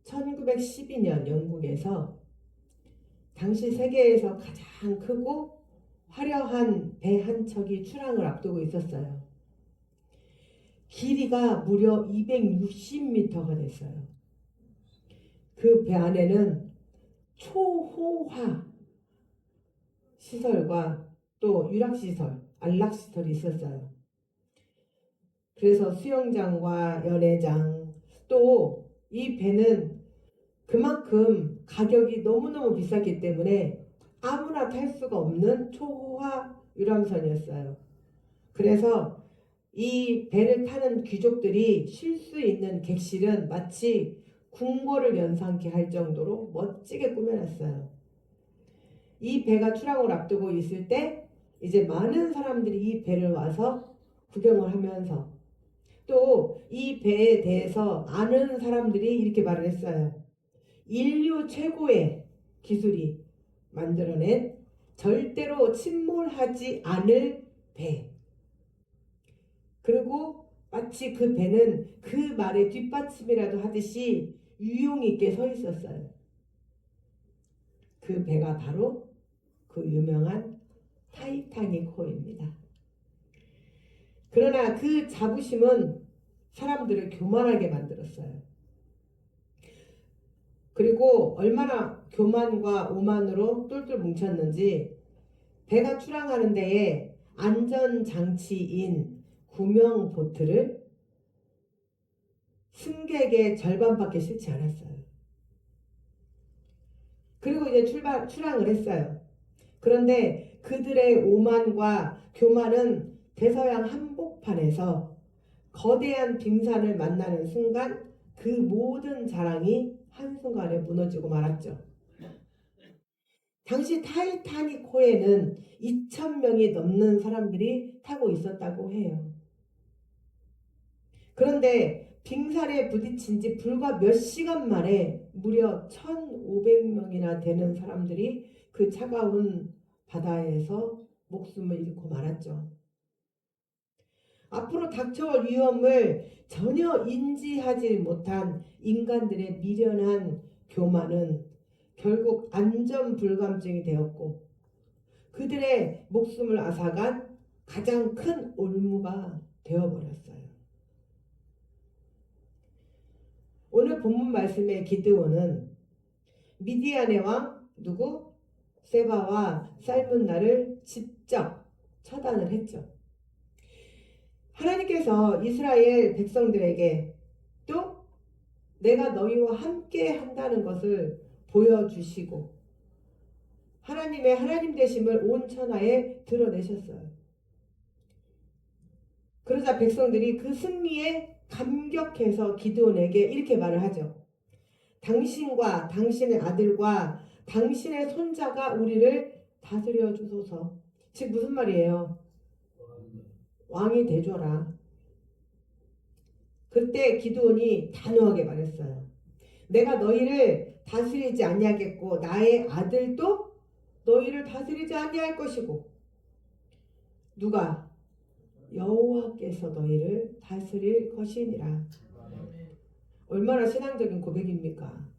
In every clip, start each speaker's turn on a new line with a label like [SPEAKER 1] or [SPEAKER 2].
[SPEAKER 1] 1912년 영국에서 당시 세계에서 가장 크고 화려한 배 한 척이 출항을 앞두고 있었어요. 길이가 무려 260m가 됐어요. 그 배 안에는 초호화 시설과 또 유락시설, 안락시설이 있었어요. 그래서 수영장과 연회장, 또 이 배는 그만큼 가격이 너무너무 비쌌기 때문에 아무나 탈 수가 없는 초호화 유람선이었어요. 그래서 이 배를 타는 귀족들이 쉴 수 있는 객실은 마치 궁궐을 연상케 할 정도로 멋지게 꾸며놨어요. 이 배가 출항을 앞두고 있을 때 이제 많은 사람들이 이 배를 와서 구경을 하면서 또 이 배에 대해서 아는 사람들이 이렇게 말을 했어요. 인류 최고의 기술이 만들어낸 절대로 침몰하지 않을 배. 그리고 마치 그 배는 그 말의 뒷받침이라도 하듯이 유용 있게 서 있었어요. 그 배가 바로 그 유명한 타이타닉호입니다. 그러나 그 자부심은 사람들을 교만하게 만들었어요. 그리고 얼마나 교만과 오만으로 똘똘 뭉쳤는지 배가 출항하는 데에 안전장치인 구명보트를 승객의 절반밖에 싣지 않았어요. 그리고 이제 출항을 했어요. 그런데 그들의 오만과 교만은 대서양 한복판에서 거대한 빙산을 만나는 순간 그 모든 자랑이 한순간에 무너지고 말았죠. 당시 타이타닉호에는 2,000명이 넘는 사람들이 타고 있었다고 해요. 그런데 빙산에 부딪힌 지 불과 몇 시간 만에 무려 1,500명이나 되는 사람들이 그 차가운 바다에서 목숨을 잃고 말았죠. 앞으로 닥쳐올 위험을 전혀 인지하지 못한 인간들의 미련한 교만은 결국 안전불감증이 되었고 그들의 목숨을 앗아간 가장 큰 올무가 되어버렸어요. 오늘 본문 말씀의 기드온은 미디안의 왕 누구? 세바와 살문나를 직접 처단을 했죠. 하나님께서 이스라엘 백성들에게 또 내가 너희와 함께 한다는 것을 보여주시고 하나님의 하나님 되심을 온 천하에 드러내셨어요. 그러자 백성들이 그 승리에 감격해서 기드온에게 이렇게 말을 하죠. 당신과 당신의 아들과 당신의 손자가 우리를 다스려 주소서. 즉 무슨 말이에요? 왕이 되줘라. 그때 기드온이 단호하게 말했어요. 내가 너희를 다스리지 아니하겠고 나의 아들도 너희를 다스리지 아니할 것이고 누가? 여호와께서 너희를 다스릴 것이니라. 얼마나 신앙적인 고백입니까?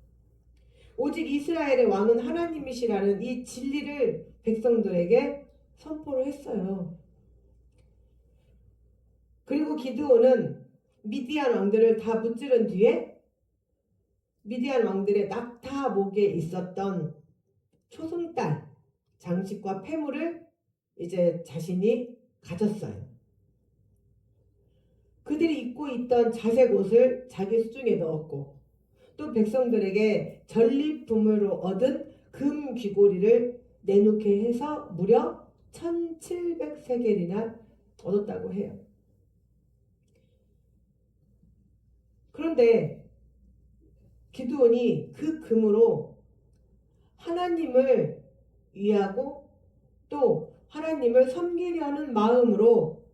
[SPEAKER 1] 오직 이스라엘의 왕은 하나님이시라는 이 진리를 백성들에게 선포를 했어요. 그리고 기드온은 미디안 왕들을 다 무찌른 뒤에 미디안 왕들의 낙타 목에 있었던 초승달 장식과 폐물을 이제 자신이 가졌어요. 그들이 입고 있던 자색 옷을 자기 수중에 넣었고 또 백성들에게 전리품으로 얻은 금 귀고리를 내놓게 해서 무려 1,700세겔이나 얻었다고 해요. 그런데 기드온이 그 금으로 하나님을 위하고 또 하나님을 섬기려는 마음으로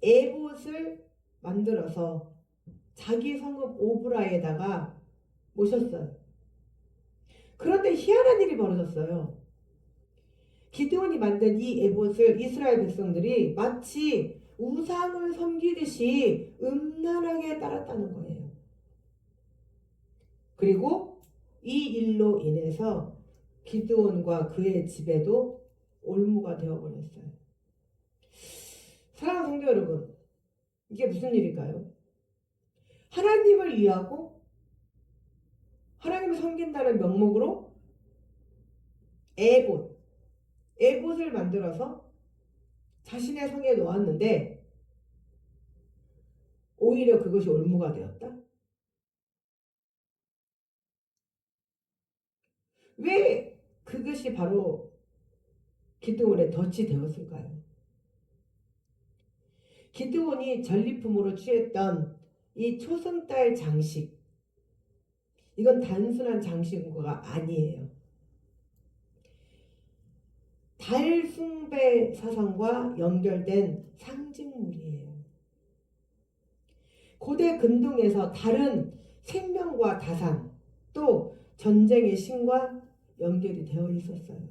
[SPEAKER 1] 에봇을 만들어서 자기 성읍 오브라에다가 모셨어요. 그런데 희한한 일이 벌어졌어요. 기드온이 만든 이 에봇을 이스라엘 백성들이 마치 우상을 섬기듯이 음란하게 따랐다는 거예요. 그리고 이 일로 인해서 기드온과 그의 집에도 올무가 되어버렸어요. 사랑하는 성도 여러분, 이게 무슨 일일까요? 하나님을 위하고 하나님을 섬긴다는 명목으로 에봇을 만들어서 자신의 성에 놓았는데 오히려 그것이 올무가 되었다? 왜 그것이 바로 기드온의 덫이 되었을까요? 기드온이 전리품으로 취했던 이 초승달 장식, 이건 단순한 장식과 아니에요. 달 숭배 사상과 연결된 상징물이에요. 고대 근동에서 달은 생명과 다산, 또 전쟁의 신과 연결이 되어 있었어요.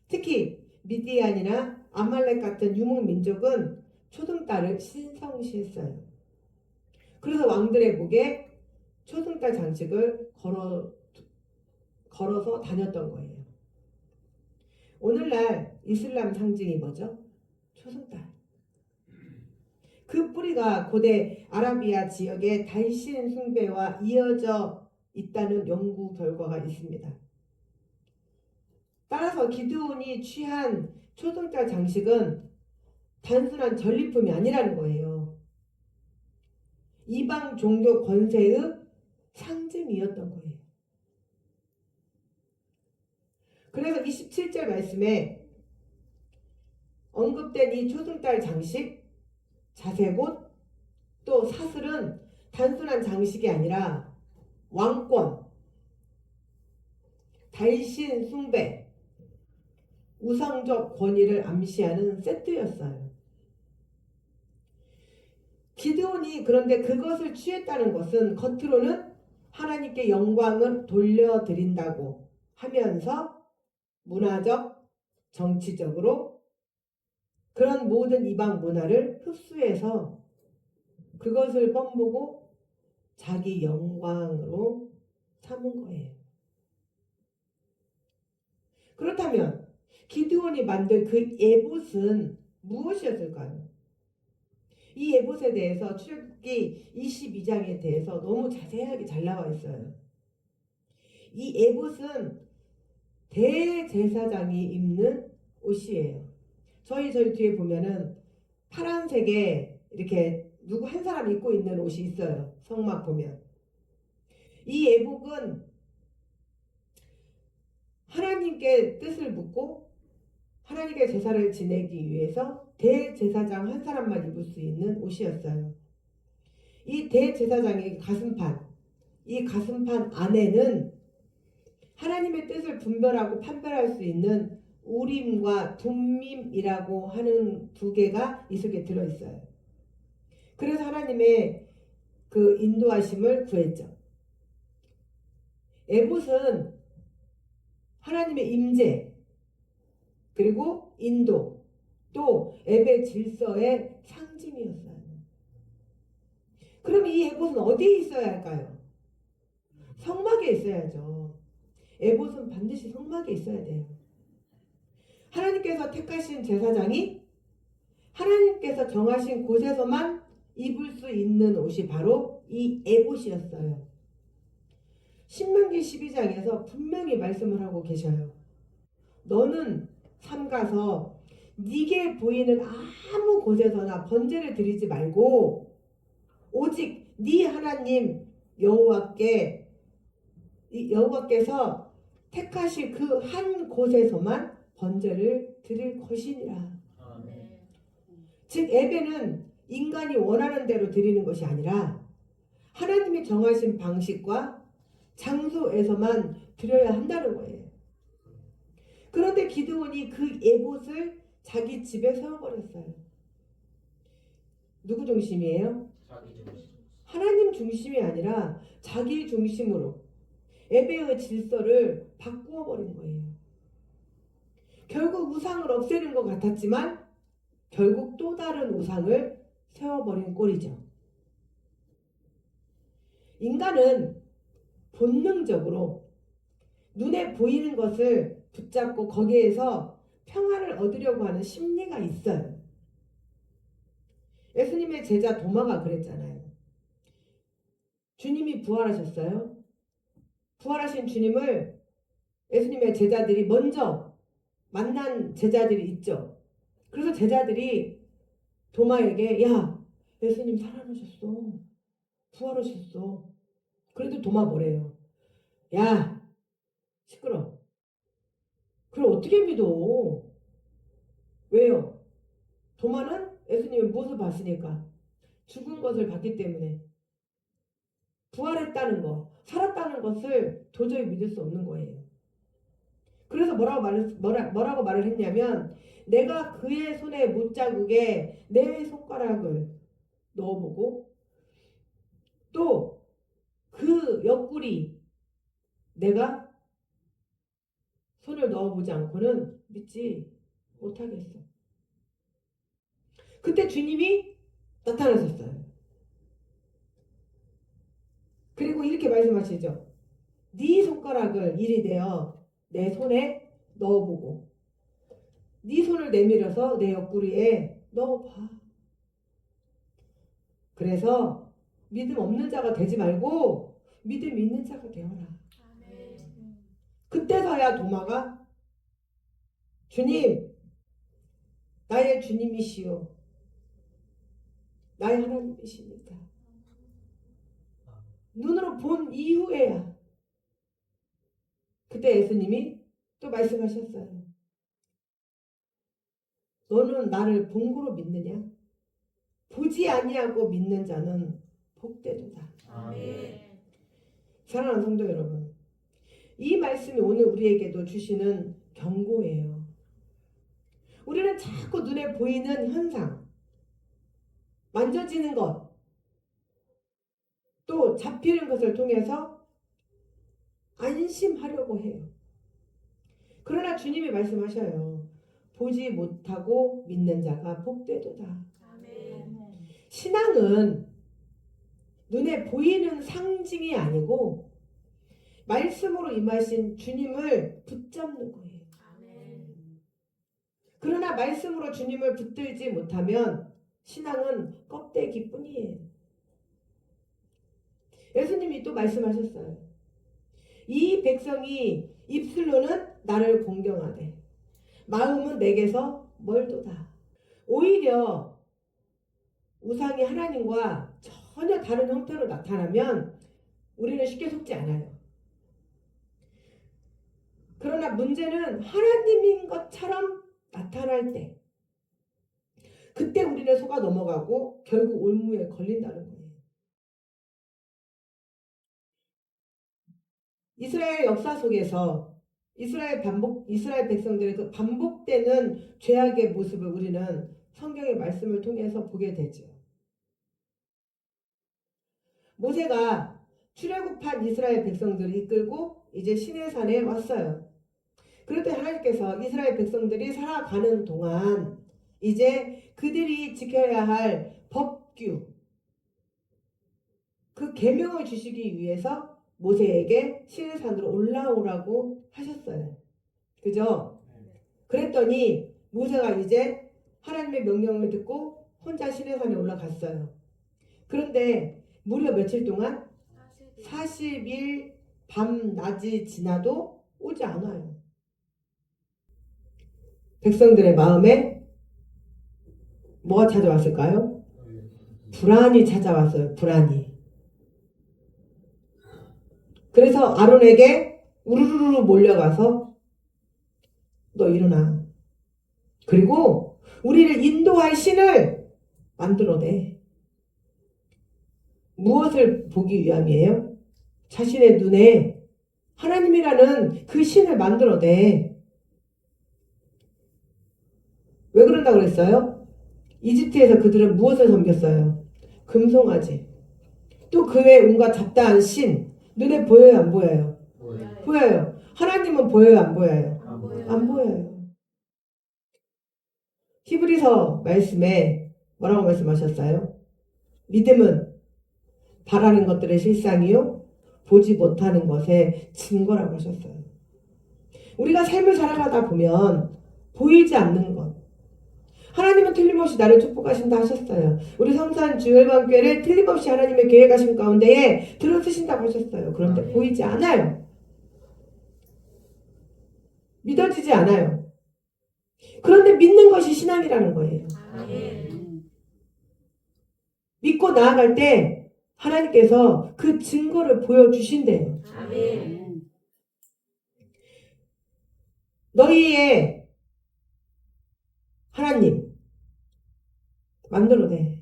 [SPEAKER 1] 특히 미디안이나 아말렉 같은 유목 민족은 초승달을 신성시했어요. 그래서 왕들의 목에 초승달 장식을 걸어서 다녔던 거예요. 오늘날 이슬람 상징이 뭐죠? 초승달. 그 뿌리가 고대 아라비아 지역의 달신 숭배와 이어져 있다는 연구 결과가 있습니다. 따라서 기드온이 취한 초승달 장식은 단순한 전리품이 아니라는 거예요. 이방 종교 권세의 상징이었던 거예요. 그래서 27절 말씀에 언급된 이 초승달 장식, 자색옷, 또 사슬은 단순한 장식이 아니라 왕권, 달신 숭배, 우상적 권위를 암시하는 세트였어요. 기드온이 그런데 그것을 취했다는 것은 겉으로는 하나님께 영광을 돌려드린다고 하면서 문화적, 정치적으로 그런 모든 이방 문화를 흡수해서 그것을 뻔보고 자기 영광으로 삼은 거예요. 그렇다면 기드온이 만든 그 에봇은 무엇이었을까요? 이 에봇에 대해서 출애굽기 22장에 대해서 너무 자세하게 잘 나와 있어요. 이 에봇은 대제사장이 입는 옷이에요. 저희 뒤에 보면은 파란색에 이렇게 누구 한 사람 입고 있는 옷이 있어요. 성막 보면. 이 에봇은 하나님께 뜻을 묻고 하나님께 제사를 지내기 위해서 대제사장 한 사람만 입을 수 있는 옷이었어요. 이 대제사장의 가슴판, 이 가슴판 안에는 하나님의 뜻을 분별하고 판별할 수 있는 우림과 둠밈이라고 하는 두 개가 이 속에 들어있어요. 그래서 하나님의 그 인도하심을 구했죠. 에봇은 하나님의 임재, 그리고 인도, 또 앱의 질서의 상징이었어요. 그럼 이 에봇은 어디에 있어야 할까요? 성막에 있어야죠. 에봇은 반드시 성막에 있어야 돼요. 하나님께서 택하신 제사장이 하나님께서 정하신 곳에서만 입을 수 있는 옷이 바로 이 에봇이었어요. 신명기 12장에서 분명히 말씀을 하고 계셔요. 너는 삼가서 네게 보이는 아무 곳에서나 번제를 드리지 말고 오직 네 하나님 여호와께서 택하실 그 한 곳에서만 번제를 드릴 것이니라. 즉 예배는 인간이 원하는 대로 드리는 것이 아니라 하나님이 정하신 방식과 장소에서만 드려야 한다는 거예요. 그런데 기드온이 그 에봇을 자기 집에 세워버렸어요. 누구 중심이에요?
[SPEAKER 2] 자기 중심.
[SPEAKER 1] 하나님 중심이 아니라 자기 중심으로 예배의 질서를 바꾸어 버린 거예요. 결국 우상을 없애는 것 같았지만 결국 또 다른 우상을 세워버린 꼴이죠. 인간은 본능적으로 눈에 보이는 것을 붙잡고 거기에서 평안을 얻으려고 하는 심리가 있어요. 예수님의 제자 도마가 그랬잖아요. 주님이 부활하셨어요. 부활하신 주님을 예수님의 제자들이 먼저 만난 제자들이 있죠. 그래서 제자들이 도마에게 야, 예수님 살아나셨어. 부활하셨어. 그래도 도마 뭐래요? 야, 시끄러. 그럼 어떻게 믿어? 왜요? 도마는 예수님의 무엇을 봤으니까? 죽은 것을 봤기 때문에. 부활했다는 거, 살았다는 것을 도저히 믿을 수 없는 거예요. 그래서 뭐라고 말을 했냐면, 내가 그의 손에 못자국에 내 손가락을 넣어보고, 또 그 옆구리 내가 손을 넣어보지 않고는 믿지 못하겠어. 그때 주님이 나타나셨어요. 그리고 이렇게 말씀하시죠. 네 손가락을 이리 내어 내 손에 넣어보고 네 손을 내밀어서 내 옆구리에 넣어봐. 그래서 믿음 없는 자가 되지 말고 믿음 있는 자가 되어라. 그때서야 도마가 주님, 나의 주님이시오. 나의 하나님이십니다. 눈으로 본 이후에야 그때 예수님이 또 말씀하셨어요. 너는 나를 본고로 믿느냐? 보지 아니하고 믿는 자는 복되도다.
[SPEAKER 2] 아멘.
[SPEAKER 1] 사랑하는 성도 여러분, 이 말씀이 오늘 우리에게도 주시는 경고예요. 우리는 자꾸 눈에 보이는 현상, 만져지는 것, 또 잡히는 것을 통해서 안심하려고 해요. 그러나 주님이 말씀하셔요. 보지 못하고 믿는 자가 복되도다.
[SPEAKER 2] 아멘.
[SPEAKER 1] 신앙은 눈에 보이는 상징이 아니고 말씀으로 임하신 주님을 붙잡는 거예요.
[SPEAKER 2] 아멘.
[SPEAKER 1] 그러나 말씀으로 주님을 붙들지 못하면 신앙은 껍데기뿐이에요. 예수님이 또 말씀하셨어요. 이 백성이 입술로는 나를 공경하되 마음은 내게서 멀도다. 오히려 우상이 하나님과 전혀 다른 형태로 나타나면 우리는 쉽게 속지 않아요. 그러나 문제는 하나님인 것처럼 나타날 때 그때 우리는 속아 넘어가고 결국 올무에 걸린다는 거예요. 이스라엘 역사 속에서 이스라엘 백성들의 그 반복되는 죄악의 모습을 우리는 성경의 말씀을 통해서 보게 되죠. 모세가 출애굽한 이스라엘 백성들을 이끌고 이제 시내산에 왔어요. 그런데 하나님께서 이스라엘 백성들이 살아가는 동안 이제 그들이 지켜야 할 법규, 그 계명을 주시기 위해서 모세에게 시내산으로 올라오라고 하셨어요. 그죠? 그랬더니 모세가 이제 하나님의 명령을 듣고 혼자 시내산에 올라갔어요. 그런데 무려 며칠 동안 40일 밤낮이 지나도 오지 않아요. 백성들의 마음에 뭐가 찾아왔을까요? 불안이 찾아왔어요. 불안이. 그래서 아론에게 우르르르 몰려가서 너 일어나. 그리고 우리를 인도할 신을 만들어내. 무엇을 보기 위함이에요? 자신의 눈에 하나님이라는 그 신을 만들어내. 왜 그런다고 그랬어요? 이집트에서 그들은 무엇을 섬겼어요? 금송아지. 또 그 외에 온갖 잡다한 신. 눈에 보여요, 안 보여요? 보여요. 하나님은 보여요, 안 보여요? 안 보여요. 히브리서 말씀에 뭐라고 말씀하셨어요? 믿음은 바라는 것들의 실상이요 보지 못하는 것의 증거라고 하셨어요. 우리가 삶을 살아가다 보면 보이지 않는 것, 하나님은 틀림없이 나를 축복하신다 하셨어요. 우리 성산 주일반교회를 틀림없이 하나님의 계획하신 가운데에 들어쓰신다고 하셨어요. 그런데 보이지 않아요. 믿어지지 않아요. 그런데 믿는 것이 신앙이라는 거예요. 믿고 나아갈 때 하나님께서 그 증거를 보여주신대요. 너희의 하나님 만들어내.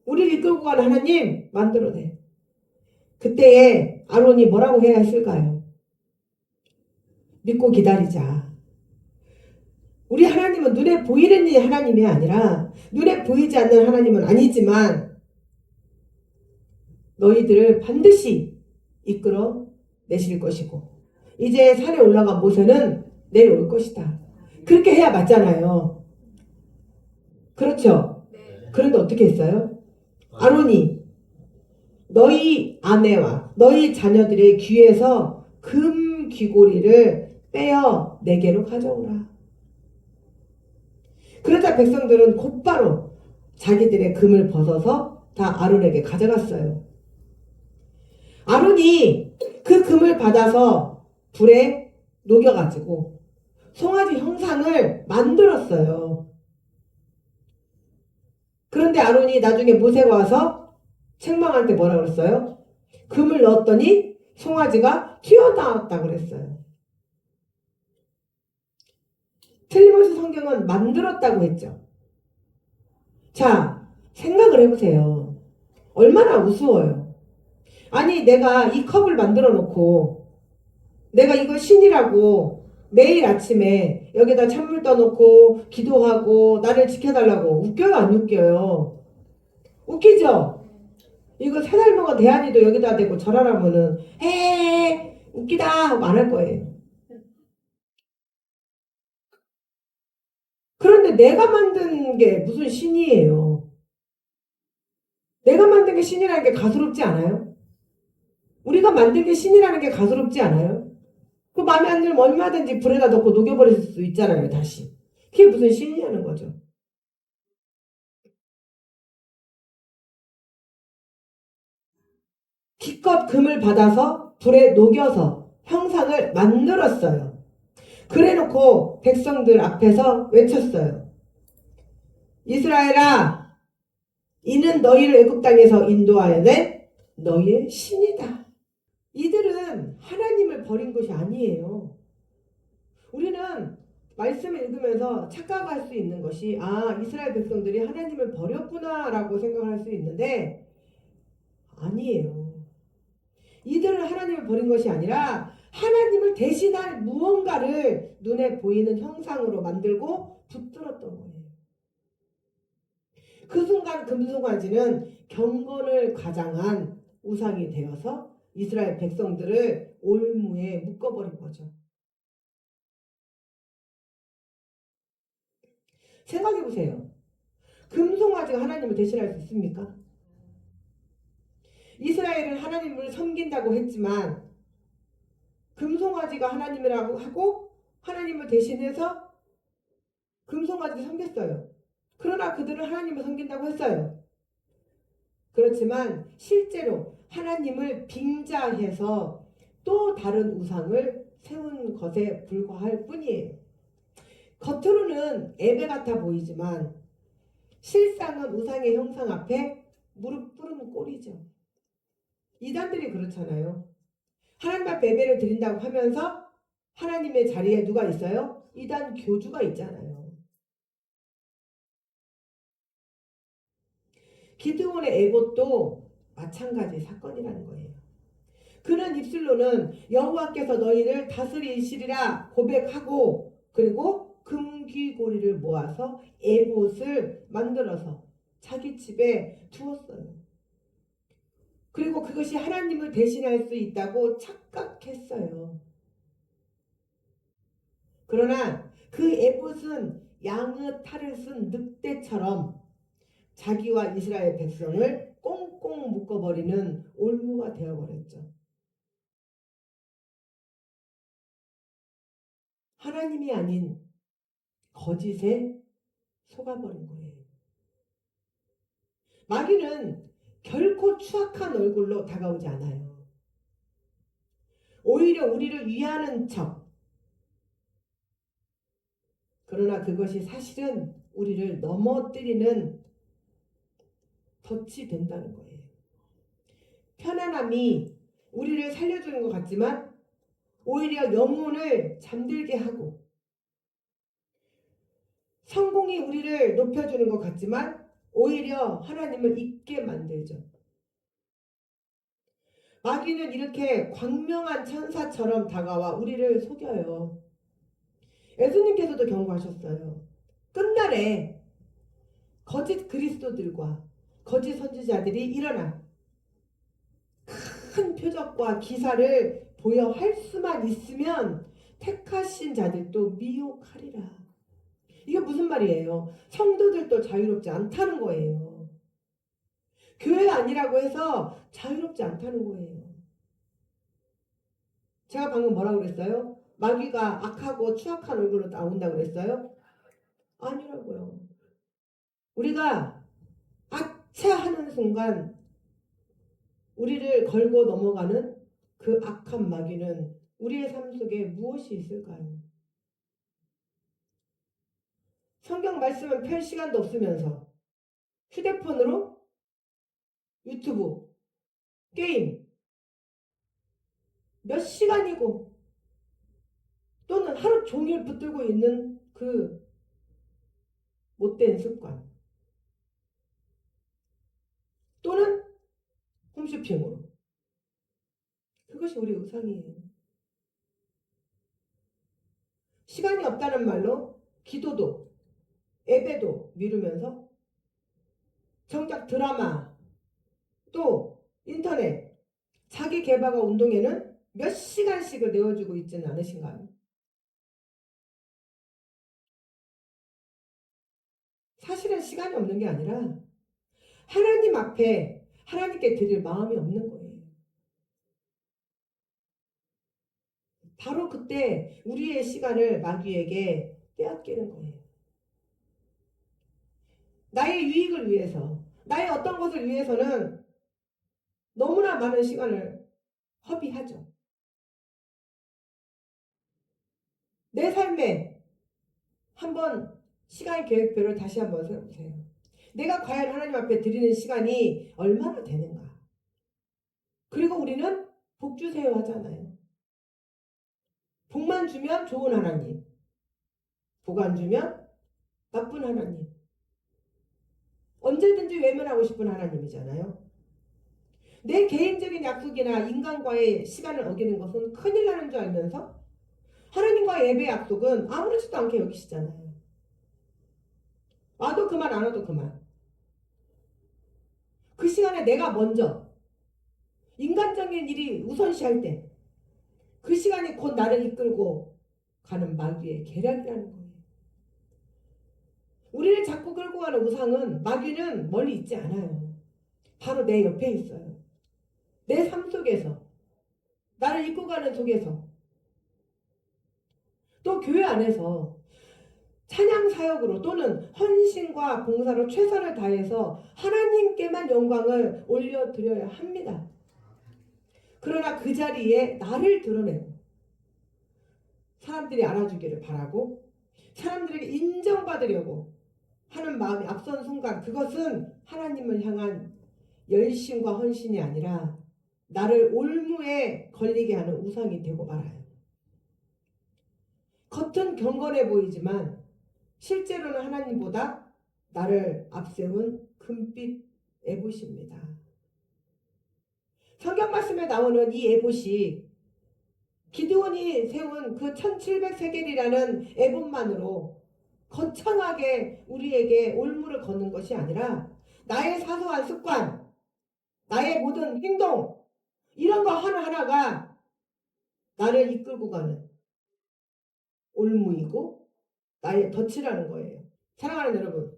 [SPEAKER 1] 우리를 이끌고 가는 하나님 만들어내. 그때에 아론이 뭐라고 해야 했을까요? 믿고 기다리자. 우리 하나님은 눈에 보이는 하나님이 아니라 눈에 보이지 않는 하나님은 아니지만 너희들을 반드시 이끌어 내실 것이고 이제 산에 올라간 모세는 내려올 것이다. 그렇게 해야 맞잖아요. 그렇죠? 그런데 어떻게 했어요? 아론이 너희 아내와 너희 자녀들의 귀에서 금 귀고리를 빼어 내게로 가져오라. 그러자 백성들은 곧바로 자기들의 금을 벗어서 다 아론에게 가져갔어요. 아론이 그 금을 받아서 불에 녹여가지고 송아지 형상을 만들었어요. 그런데 아론이 나중에 모세가 와서 책망할 때 뭐라 그랬어요? 금을 넣었더니 송아지가 튀어나왔다 그랬어요. 틀림없이 성경은 만들었다고 했죠. 자, 생각을 해보세요. 얼마나 우스워요. 아니, 내가 이 컵을 만들어 놓고 내가 이거 신이라고 매일 아침에 여기다 찬물 떠놓고 기도하고 나를 지켜달라고 웃겨요, 안 웃겨요? 웃기죠? 이거 새 닮은거 대한이도 여기다 대고 절하라면은 헤 웃기다 하고 안 할 거예요. 그런데 내가 만든 게 무슨 신이에요? 내가 만든 게 신이라는 게 가소롭지 않아요? 우리가 만든 게 신이라는 게 가소롭지 않아요? 그 마음에 안 들면 얼마든지 불에다 넣고 녹여버릴 수 있잖아요, 다시. 그게 무슨 신이냐는 거죠. 기껏 금을 받아서 불에 녹여서 형상을 만들었어요. 그래놓고 백성들 앞에서 외쳤어요. 이스라엘아, 이는 너희를 애굽 땅에서 인도하여 낸 너희의 신이다. 이들은 하나님을 버린 것이 아니에요. 우리는 말씀을 읽으면서 착각할 수 있는 것이 이스라엘 백성들이 하나님을 버렸구나 라고 생각할 수 있는데 아니에요. 이들은 하나님을 버린 것이 아니라 하나님을 대신할 무언가를 눈에 보이는 형상으로 만들고 붙들었던 거예요. 그 순간 금송아지는 경건을 가장한 우상이 되어서 이스라엘 백성들을 올무에 묶어버린 거죠. 생각해보세요. 금송아지가 하나님을 대신할 수 있습니까? 이스라엘은 하나님을 섬긴다고 했지만 금송아지가 하나님이라고 하고 하나님을 대신해서 금송아지를 섬겼어요. 그러나 그들은 하나님을 섬긴다고 했어요. 그렇지만 실제로 하나님을 빙자해서 또 다른 우상을 세운 것에 불과할 뿐이에요. 겉으로는 예배 같아 보이지만 실상은 우상의 형상 앞에 무릎 꿇은 꼴이죠. 이단들이 그렇잖아요. 하나님 앞에 예배를 드린다고 하면서 하나님의 자리에 누가 있어요? 이단 교주가 있잖아요. 기드온의 에봇도 마찬가지 사건이라는 거예요. 그는 입술로는 여호와께서 너희를 다스리시리라 고백하고 그리고 금귀고리를 모아서 에봇을 만들어서 자기 집에 두었어요. 그리고 그것이 하나님을 대신할 수 있다고 착각했어요. 그러나 그 에봇은 양의 탈을 쓴 늑대처럼 자기와 이스라엘 백성을 꽁꽁 묶어버리는 올무가 되어버렸죠. 하나님이 아닌 거짓에 속아버린 거예요. 마귀는 결코 추악한 얼굴로 다가오지 않아요. 오히려 우리를 위하는 척. 그러나 그것이 사실은 우리를 넘어뜨리는 덫이 된다는 거예요. 편안함이 우리를 살려주는 것 같지만 오히려 영혼을 잠들게 하고, 성공이 우리를 높여주는 것 같지만 오히려 하나님을 잊게 만들죠. 마귀는 이렇게 광명한 천사처럼 다가와 우리를 속여요. 예수님께서도 경고하셨어요. 끝날에 거짓 그리스도들과 거짓 선지자들이 일어나 큰 표적과 기사를 보여 할 수만 있으면 택하신 자들도 미혹하리라. 이게 무슨 말이에요? 성도들도 자유롭지 않다는 거예요. 교회 아니라고 해서 자유롭지 않다는 거예요. 제가 방금 뭐라고 그랬어요? 마귀가 악하고 추악한 얼굴로 나온다고 그랬어요? 아니라고요. 우리가 아차 하는 순간 우리를 걸고 넘어가는 그 악한 마귀는 우리의 삶 속에 무엇이 있을까요? 성경 말씀을 펼 시간도 없으면서 휴대폰으로 유튜브, 게임 몇 시간이고 또는 하루 종일 붙들고 있는 그 못된 습관 또는 홈쇼핑으로, 그것이 우리 우상이에요. 시간이 없다는 말로 기도도 예배도 미루면서 정작 드라마 또 인터넷 자기 개발과 운동에는 몇 시간씩을 내어주고 있지는 않으신가요? 사실은 시간이 없는 게 아니라 하나님 앞에 하나님께 드릴 마음이 없는 거예요. 바로 그때 우리의 시간을 마귀에게 빼앗기는 거예요. 나의 유익을 위해서, 나의 어떤 것을 위해서는 너무나 많은 시간을 허비하죠. 내 삶에 한번 시간 계획표를 다시 한번 세워보세요. 내가 과연 하나님 앞에 드리는 시간이 얼마나 되는가? 그리고 우리는 복 주세요 하잖아요. 복만 주면 좋은 하나님, 복 안 주면 나쁜 하나님. 언제든지 외면하고 싶은 하나님이잖아요. 내 개인적인 약속이나 인간과의 시간을 어기는 것은 큰일 나는 줄 알면서 하나님과의 예배 약속은 아무렇지도 않게 여기시잖아요. 와도 그만 안 와도 그만. 그 시간에 내가 먼저 인간적인 일이 우선시할 때 그 시간이 곧 나를 이끌고 가는 마귀의 계략이라는 거예요. 우리를 자꾸 끌고 가는 우상은 마귀는 멀리 있지 않아요. 바로 내 옆에 있어요. 내 삶 속에서, 나를 이끌고 가는 속에서, 또 교회 안에서 찬양 사역으로 또는 헌신과 봉사로 최선을 다해서 하나님께만 영광을 올려드려야 합니다. 그러나 그 자리에 나를 드러내고 사람들이 알아주기를 바라고 사람들에게 인정받으려고 하는 마음이 앞선 순간, 그것은 하나님을 향한 열심과 헌신이 아니라 나를 올무에 걸리게 하는 우상이 되고 말아요. 겉은 경건해 보이지만 실제로는 하나님보다 나를 앞세운 금빛 에봇입니다. 성경 말씀에 나오는 이 에봇이 기드온이 세운 그 1700세겔이라는 에봇만으로 거창하게 우리에게 올무를 거는 것이 아니라 나의 사소한 습관, 나의 모든 행동, 이런 거 하나하나가 나를 이끌고 가는 올무이고 나의 덫이라는 거예요. 사랑하는 여러분,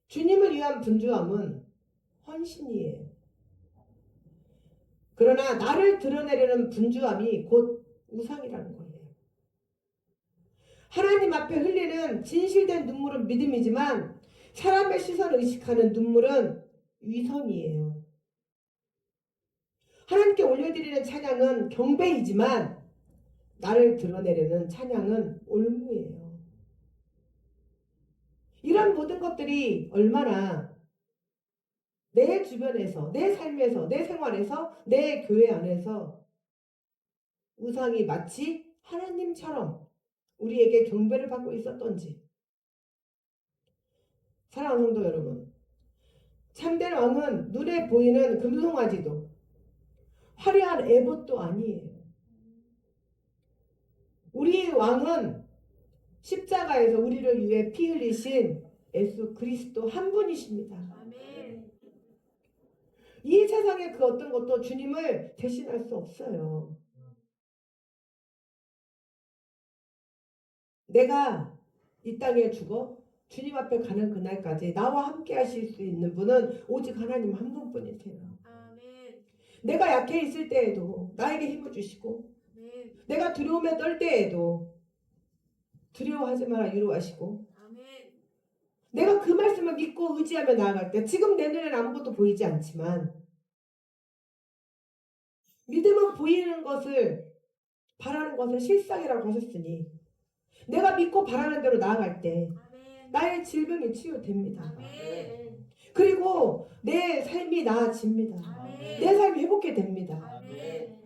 [SPEAKER 1] 주님을 위한 분주함은 헌신이에요. 그러나 나를 드러내려는 분주함이 곧 우상이라는 거예요. 하나님 앞에 흘리는 진실된 눈물은 믿음이지만 사람의 시선을 의식하는 눈물은 위선이에요. 하나님께 올려드리는 찬양은 경배이지만 나를 드러내려는 찬양은 올무예요. 이런 모든 것들이 얼마나 내 주변에서, 내 삶에서, 내 생활에서, 내 교회 안에서 우상이 마치 하나님처럼 우리에게 경배를 받고 있었던지. 사랑하는 성도 여러분, 참된 왕은 눈에 보이는 금송아지도 화려한 에봇도 아니에요. 우리 왕은 십자가에서 우리를 위해 피 흘리신 예수 그리스도 한 분이십니다.
[SPEAKER 2] 아멘.
[SPEAKER 1] 이 세상의 그 어떤 것도 주님을 대신할 수 없어요. 내가 이 땅에 죽어 주님 앞에 가는 그날까지 나와 함께 하실 수 있는 분은 오직 하나님 한 분뿐이세요.
[SPEAKER 2] 아멘.
[SPEAKER 1] 내가 약해 있을 때에도 나에게 힘을 주시고
[SPEAKER 2] 아멘.
[SPEAKER 1] 내가 두려움에 떨 때에도 두려워하지 마라 위로하시고
[SPEAKER 2] 아멘.
[SPEAKER 1] 내가 그 말씀을 믿고 의지하며 나아갈 때 지금 내 눈에는 아무것도 보이지 않지만 믿음은 보이는 것을 바라는 것을 실상이라고 하셨으니 내가 믿고 바라는 대로 나아갈 때
[SPEAKER 2] 아멘.
[SPEAKER 1] 나의 질병이 치유됩니다.
[SPEAKER 2] 아멘.
[SPEAKER 1] 그리고 내 삶이 나아집니다.
[SPEAKER 2] 아멘.
[SPEAKER 1] 내 삶이 회복게 됩니다.
[SPEAKER 2] 아멘.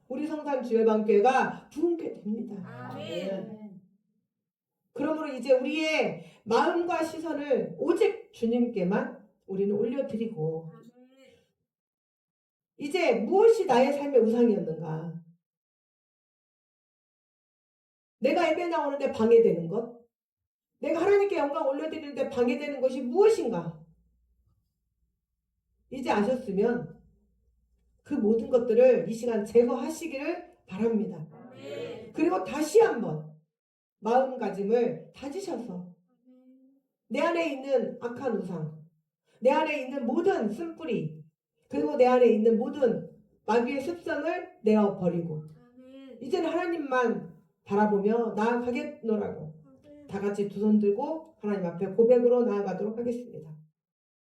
[SPEAKER 1] 우리 성산 주일방교회가 부흥게 됩니다.
[SPEAKER 2] 아멘.
[SPEAKER 1] 그러므로 이제 우리의 마음과 시선을 오직 주님께만 우리는 올려드리고
[SPEAKER 2] 아멘.
[SPEAKER 1] 이제 무엇이 나의 삶의 우상이었는가? 내가 예배 나오는데 방해되는 것? 내가 하나님께 영광 올려드리는데 방해되는 것이 무엇인가? 이제 아셨으면 그 모든 것들을 이 시간 제거하시기를 바랍니다.
[SPEAKER 2] 아멘.
[SPEAKER 1] 그리고 다시 한번 마음가짐을 다지셔서 내 안에 있는 악한 우상, 내 안에 있는 모든 쓴뿌리, 그리고 내 안에 있는 모든 마귀의 습성을 내어버리고
[SPEAKER 2] 아멘.
[SPEAKER 1] 이제는 하나님만 바라보며 나아가겠노라고 다 같이 두 손 들고 하나님 앞에 고백으로 나아가도록 하겠습니다.